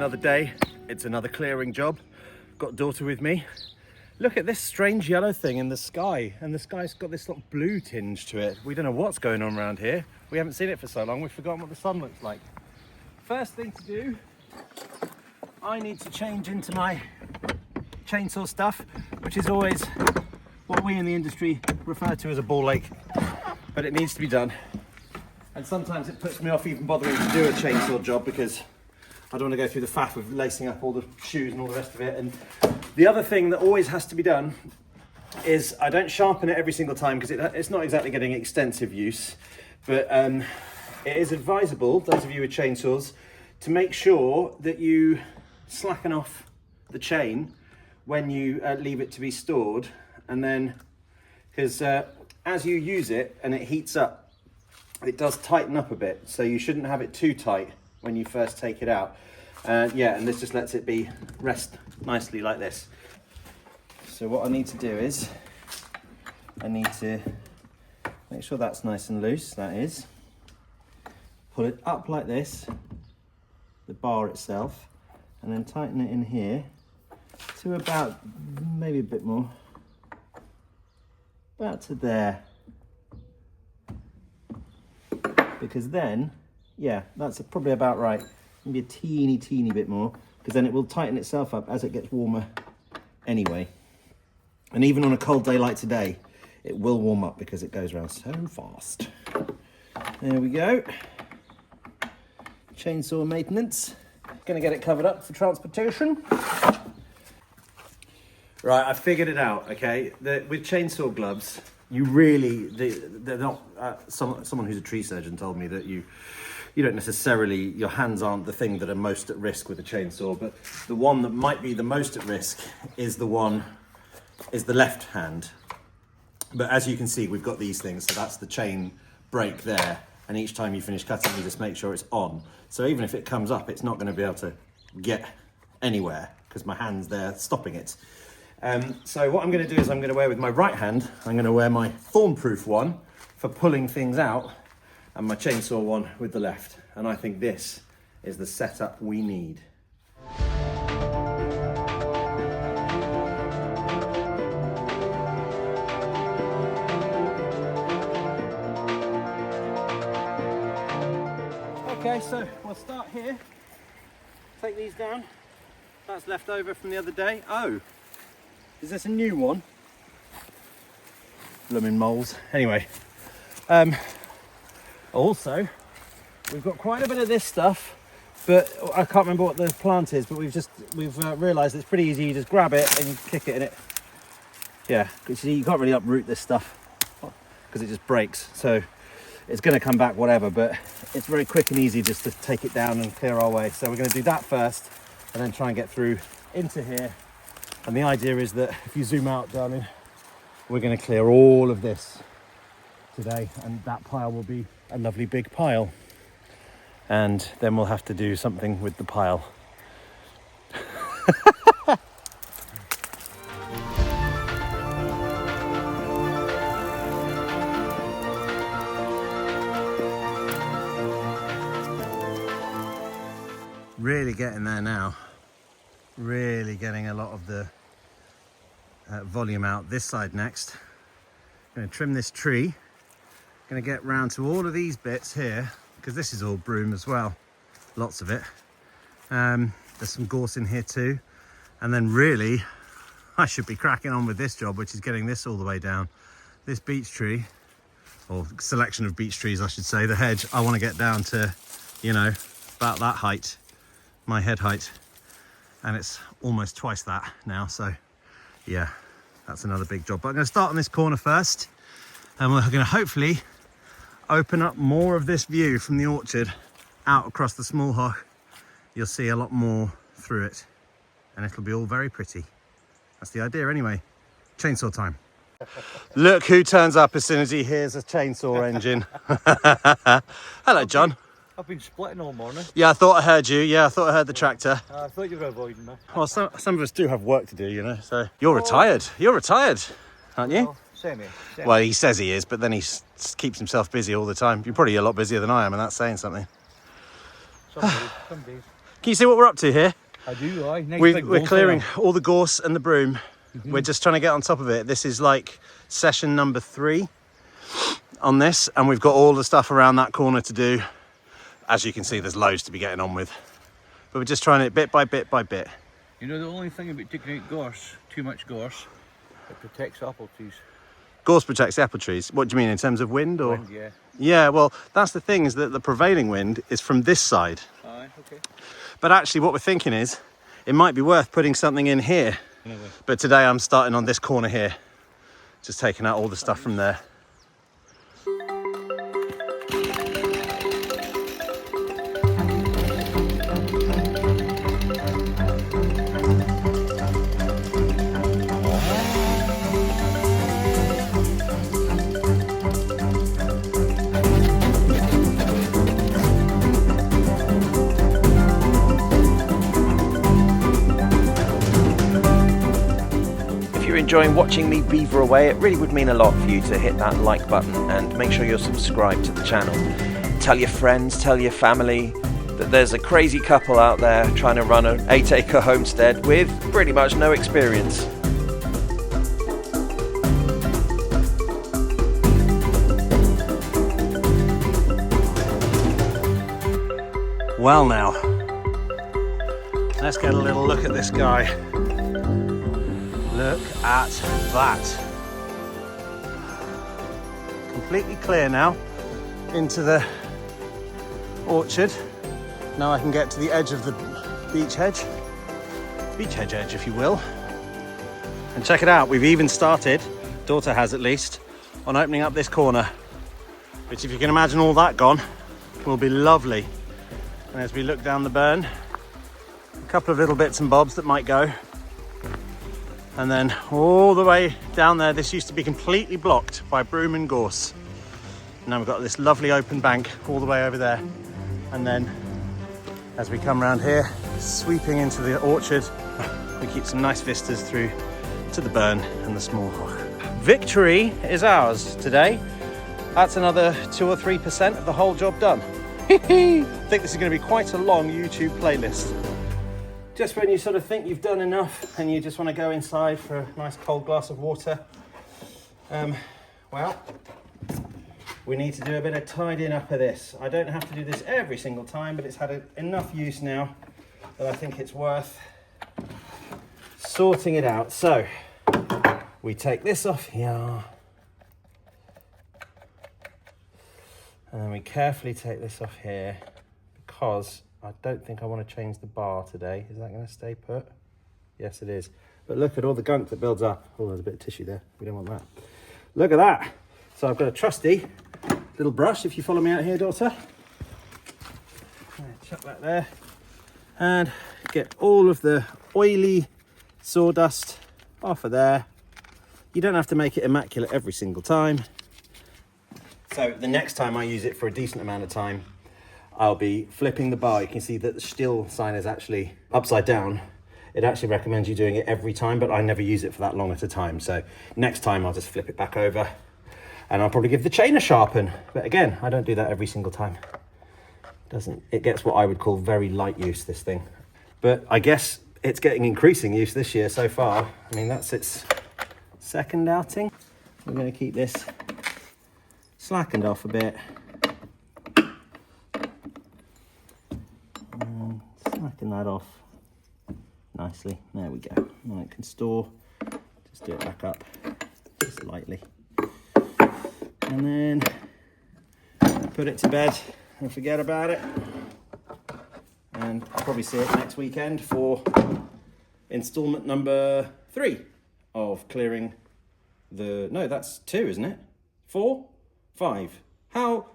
another day. It's another clearing job. Got daughter with me. Look at this strange yellow thing in the sky, and the sky's got this sort of blue tinge to it. We don't know what's going on around here. We haven't seen it for so long, we've forgotten what the sun looks like. First thing to do, I need to change into my chainsaw stuff, which is always what we in the industry refer to as a ball ache, but it needs to be done. And sometimes it puts me off even bothering to do a chainsaw job because I don't want to go through the faff of lacing up all the shoes and all the rest of it. And the other thing that always has to be done is I don't sharpen it every single time because it's not exactly getting extensive use, but it is advisable, those of you with chainsaws, to make sure that you slacken off the chain when you leave it to be stored. And then, because as you use it and it heats up, it does tighten up a bit, so you shouldn't have it too tight when you first take it out. Yeah, and this just lets it rest nicely like this. So what I need to do is, I need to make sure that's nice and loose, that is. Pull it up like this, the bar itself, and then tighten it in here to about, maybe a bit more, about to there. Because then, yeah, that's probably about right. Maybe a teeny bit more, because then it will tighten itself up as it gets warmer anyway. And even on a cold day like today, it will warm up because it goes around so fast. There we go. Chainsaw maintenance. Gonna get it covered up for transportation. Right, I figured it out, okay? With chainsaw gloves, you really, they're not, someone who's a tree surgeon told me that you don't necessarily, your hands aren't the thing that are most at risk with a chainsaw, but the one that might be the most at risk is the left hand. But as you can see, we've got these things, so that's the chain break there, and each time you finish cutting, you just make sure it's on. So even if it comes up, it's not going to be able to get anywhere, because my hand's there stopping it. So what I'm going to do is I'm going to wear with my right hand, I'm going to wear my thorn-proof one for pulling things out, and my chainsaw one with the left. And I think this is the setup we need. Okay, so we'll start here. Take these down. That's left over from the other day. Oh, is this a new one? Blooming moles. Anyway, also, we've got quite a bit of this stuff, but I can't remember what the plant is, but we've realised it's pretty easy. You just grab it and you kick it in it. Yeah, because you can't really uproot this stuff because it just breaks. So it's going to come back whatever, but it's very quick and easy just to take it down and clear our way. So we're going to do that first and then try and get through into here. And the idea is that if you zoom out, darling, we're going to clear all of this today, and that pile will be a lovely big pile. And then we'll have to do something with the pile. Really getting there now. Really getting a lot of the volume out. This side next. Going to trim this tree. Going to get round to all of these bits here, because this is all broom as well. Lots of it. There's some gorse in here too. And then really, I should be cracking on with this job, which is getting this all the way down. This beech tree, or selection of beech trees, I should say, the hedge, I want to get down to, you know, about that height, my head height. And it's almost twice that now, so yeah, that's another big job. But I'm going to start on this corner first, and we're going to hopefully open up more of this view from the orchard out across the small hog. You'll see a lot more through it, and it'll be all very pretty. That's the idea anyway. Chainsaw time. Look who turns up as soon as he hears a chainsaw engine. Hello, John. I've been splitting all morning. Yeah, I thought I heard you. Yeah, I thought I heard the tractor. I thought you were avoiding me. Well, some of us do have work to do, you know, so... You're retired. You're retired, aren't you? Well, same here. Well, he says he is, but then he keeps himself busy all the time. You're probably a lot busier than I am, and that's saying something. Some days. Can you see what we're up to here? I do, aye. Nice We're big ball clearing fire. all the gorse and the broom. We're just trying to get on top of it. This is like session number 3 on this, and we've got all the stuff around that corner to do. As you can see, there's loads to be getting on with, but we're just trying it bit by bit by bit. You know, the only thing about taking out gorse, too much gorse, it protects apple trees. Gorse protects the apple trees. What do you mean, in terms of wind or? Wind, yeah. Yeah, well, that's the thing, is that the prevailing wind is from this side. Aye, okay. But actually what we're thinking is, it might be worth putting something in here. Anyway. But today I'm starting on this corner here, just taking out all the stuff from there. Enjoying watching me beaver away, it really would mean a lot for you to hit that like button and make sure you're subscribed to the channel. Tell your friends, tell your family that there's a crazy couple out there trying to run an 8-acre homestead with pretty much no experience. Well now, let's get a little look at this guy. Look at that. Completely clear now into the orchard. Now I can get to the edge of the beech hedge edge, if you will. And check it out, we've even started, daughter has at least, on opening up this corner, which, if you can imagine all that gone, will be lovely. And as we look down the burn, a couple of little bits and bobs that might go. And then all the way down there, this used to be completely blocked by broom and gorse. Now we've got this lovely open bank all the way over there. And then as we come around here, sweeping into the orchard, we keep some nice vistas through to the burn and the small hog. Victory is ours today. That's another 2 or 3% of the whole job done. I think this is going to be quite a long YouTube playlist. Just when you sort of think you've done enough and you just want to go inside for a nice cold glass of water, well, we need to do a bit of tidying up of this. I don't have to do this every single time, but it's had enough use now that I think it's worth sorting it out. So we take this off here, and then we carefully take this off here, because I don't think I want to change the bar today. Is that going to stay put? Yes, it is. But look at all the gunk that builds up. Oh, there's a bit of tissue there. We don't want that. Look at that. So I've got a trusty little brush, if you follow me out here, daughter. Chuck that there. And get all of the oily sawdust off of there. You don't have to make it immaculate every single time. So the next time I use it for a decent amount of time, I'll be flipping the bar. You can see that the still sign is actually upside down. It actually recommends you doing it every time, but I never use it for that long at a time. So next time I'll just flip it back over, and I'll probably give the chain a sharpen. But again, I don't do that every single time. It gets what I would call very light use, this thing. But I guess it's getting increasing use this year so far. I mean, that's its second outing. We're going to keep this slackened off a bit. Slacken that off nicely. There we go. Now it can store. Just do it back up, just lightly. And then put it to bed and forget about it. And I'll probably see it next weekend for installment number 3 of clearing the... No, that's 2, isn't it? 4? 5?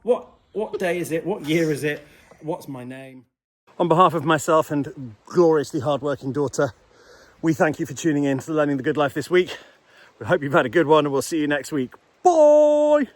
What day is it? What year is it? What's my name? On behalf of myself and gloriously hardworking daughter, we thank you for tuning in to Learning the Good Life this week. We hope you've had a good one, and we'll see you next week. Bye!